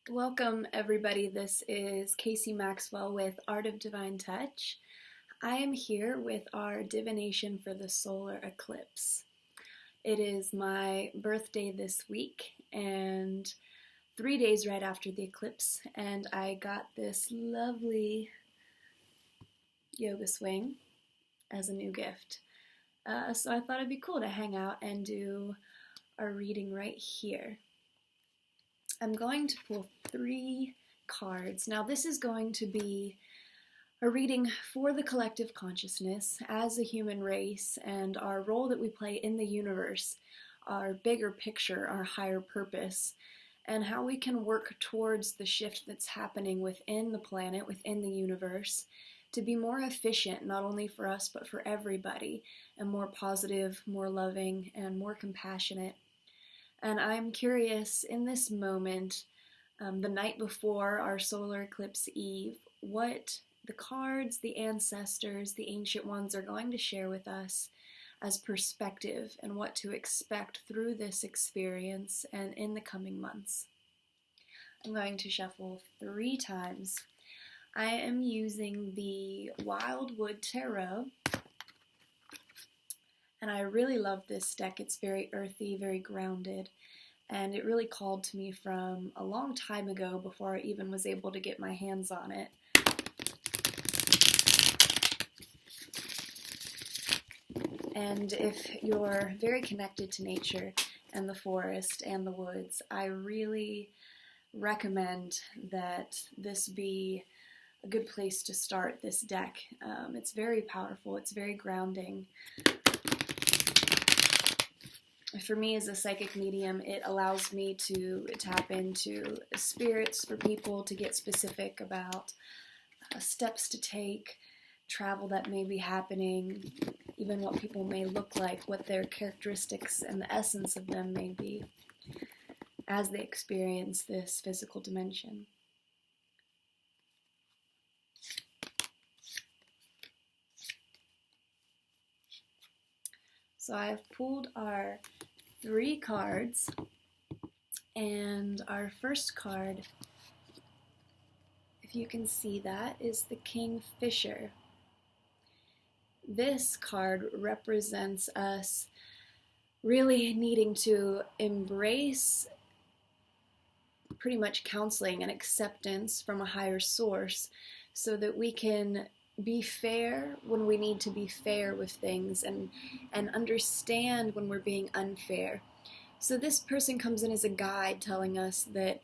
Welcome, everybody. This is Casey Maxwell with Art of Divine Touch. I am here with our divination for the solar eclipse. It is my birthday this week and 3 days right after the eclipse, and I got this lovely yoga swing as a new gift. So I thought it'd be cool to hang out and do our reading right here. I'm going to pull 3 cards. Now this is going to be a reading for the collective consciousness as a human race and our role that we play in the universe, our bigger picture, our higher purpose, and how we can work towards the shift that's happening within the planet, within the universe, to be more efficient, not only for us, but for everybody, and more positive, more loving, and more compassionate. And I'm curious, in this moment, the night before our solar eclipse eve, what the cards, the ancestors, the ancient ones are going to share with us as perspective and what to expect through this experience and in the coming months. I'm going to shuffle 3 times. I am using the Wildwood Tarot, and I really love this deck. It's very earthy, very grounded, and it really called to me from a long time ago before I even was able to get my hands on it. And if you're very connected to nature and the forest and the woods, I really recommend that this be a good place to start this deck. It's very powerful, it's very grounding. For me as a psychic medium, it allows me to tap into spirits for people, to get specific about steps to take, travel that may be happening, even what people may look like, what their characteristics and the essence of them may be as they experience this physical dimension. So I've pulled our 3 cards, and our first card, if you can see that, is the Kingfisher. This card represents us really needing to embrace pretty much counseling and acceptance from a higher source so that we can be fair when we need to be fair with things and understand when we're being unfair. So this person comes in as a guide telling us that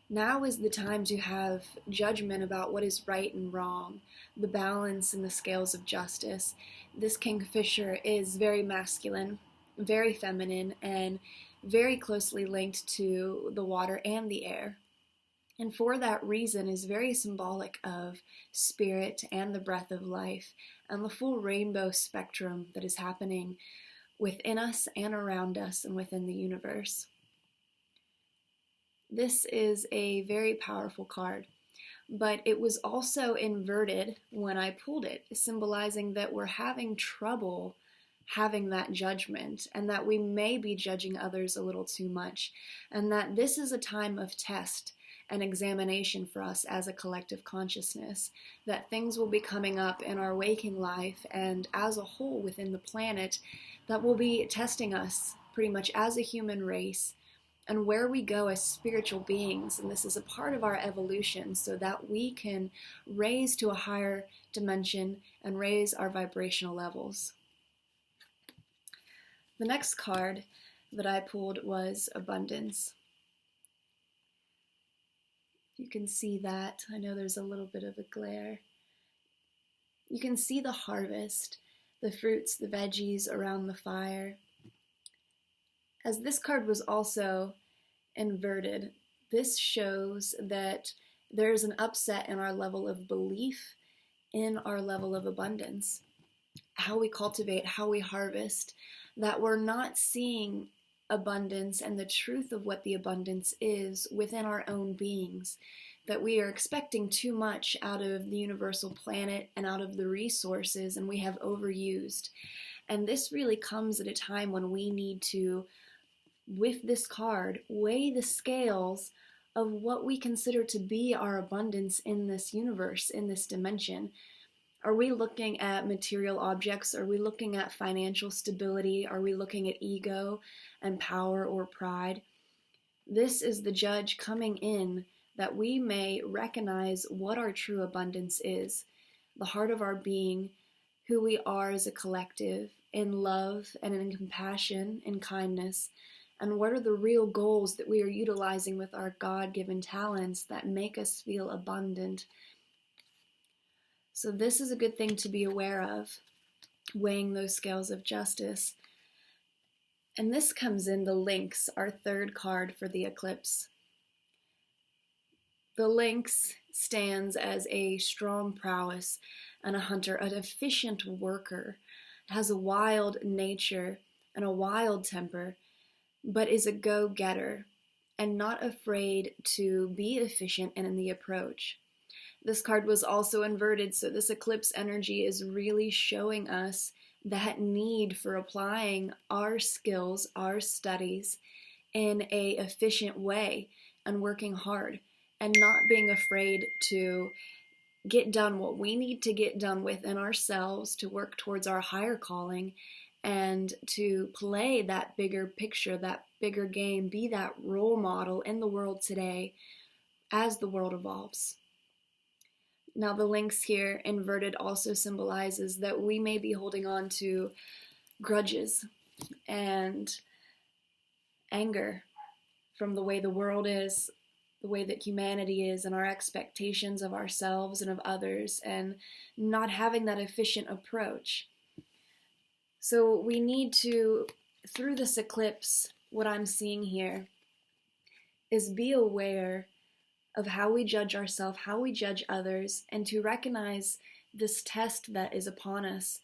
now is the time to have judgment about what is right and wrong, the balance and the scales of justice. This Kingfisher is very masculine, very feminine, and very closely linked to the water and the air. And for that reason is very symbolic of spirit and the breath of life and the full rainbow spectrum that is happening within us and around us and within the universe. This is a very powerful card, but it was also inverted when I pulled it, symbolizing that we're having trouble having that judgment and that we may be judging others a little too much, and that this is a time of test and examination for us as a collective consciousness, that things will be coming up in our waking life and as a whole within the planet that will be testing us pretty much as a human race and where we go as spiritual beings. And this is a part of our evolution so that we can raise to a higher dimension and raise our vibrational levels. The next card that I pulled was Abundance. You can see that. I know there's a little bit of a glare. You can see the harvest, the fruits, the veggies around the fire. As this card was also inverted, this shows that there's an upset in our level of belief in our level of abundance, how we cultivate, how we harvest, that we're not seeing abundance and the truth of what the abundance is within our own beings, that we are expecting too much out of the universal planet and out of the resources, and we have overused. And this really comes at a time when we need to, with this card, weigh the scales of what we consider to be our abundance in this universe, in this dimension. Are we looking at material objects? Are we looking at financial stability? Are we looking at ego and power or pride? This is the judge coming in that we may recognize what our true abundance is, the heart of our being, who we are as a collective, in love and in compassion and kindness, and what are the real goals that we are utilizing with our God-given talents that make us feel abundant. So this is a good thing to be aware of, weighing those scales of justice. And this comes in the Lynx, our third card for the eclipse. The Lynx stands as a strong prowess and a hunter, an efficient worker, has a wild nature and a wild temper, but is a go-getter and not afraid to be efficient in the approach. This card was also inverted, so this eclipse energy is really showing us that need for applying our skills, our studies in a efficient way and working hard and not being afraid to get done what we need to get done within ourselves to work towards our higher calling and to play that bigger picture, that bigger game, be that role model in the world today as the world evolves. Now the Lynx here inverted also symbolizes that we may be holding on to grudges and anger from the way the world is, the way that humanity is, and our expectations of ourselves and of others, and not having that efficient approach. So we need to, through this eclipse, what I'm seeing here is be aware of how we judge ourselves, how we judge others, and to recognize this test that is upon us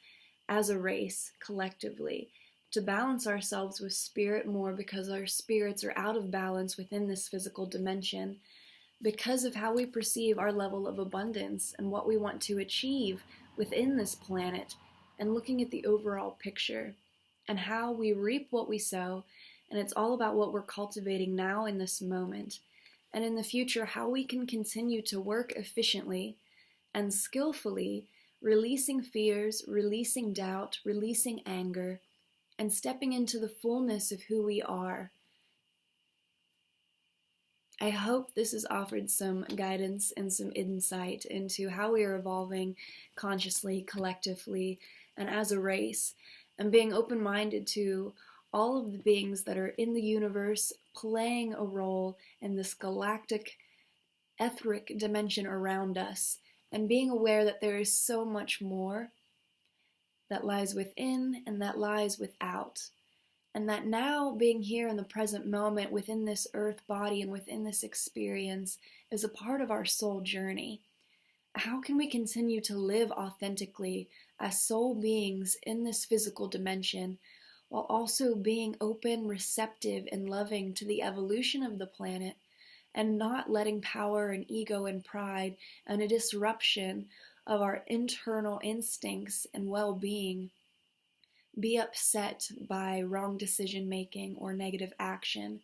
as a race collectively, to balance ourselves with spirit more because our spirits are out of balance within this physical dimension because of how we perceive our level of abundance and what we want to achieve within this planet, and looking at the overall picture and how we reap what we sow, and it's all about what we're cultivating now in this moment. And in the future, how we can continue to work efficiently and skillfully, releasing fears, releasing doubt, releasing anger, and stepping into the fullness of who we are. I hope this has offered some guidance and some insight into how we are evolving consciously, collectively, and as a race, and being open-minded to all of the beings that are in the universe playing a role in this galactic, etheric dimension around us, and being aware that there is so much more that lies within and that lies without. And that now being here in the present moment within this earth body and within this experience is a part of our soul journey. How can we continue to live authentically as soul beings in this physical dimension while also being open, receptive, and loving to the evolution of the planet, and not letting power and ego and pride and a disruption of our internal instincts and well-being be upset by wrong decision making or negative action,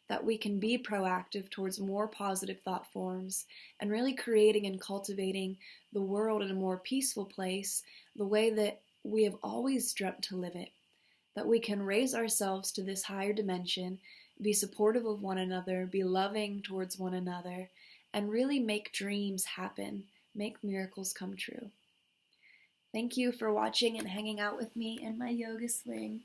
that we can be proactive towards more positive thought forms and really creating and cultivating the world in a more peaceful place, the way that we have always dreamt to live it, that we can raise ourselves to this higher dimension, be supportive of one another, be loving towards one another, and really make dreams happen, make miracles come true. Thank you for watching and hanging out with me in my yoga swing.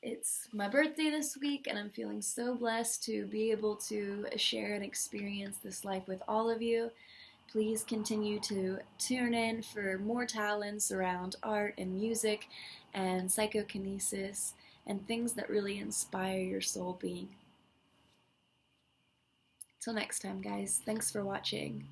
It's my birthday this week, and I'm feeling so blessed to be able to share and experience this life with all of you. Please continue to tune in for more talents around art and music and psychokinesis and things that really inspire your soul being. Till next time, guys. Thanks for watching.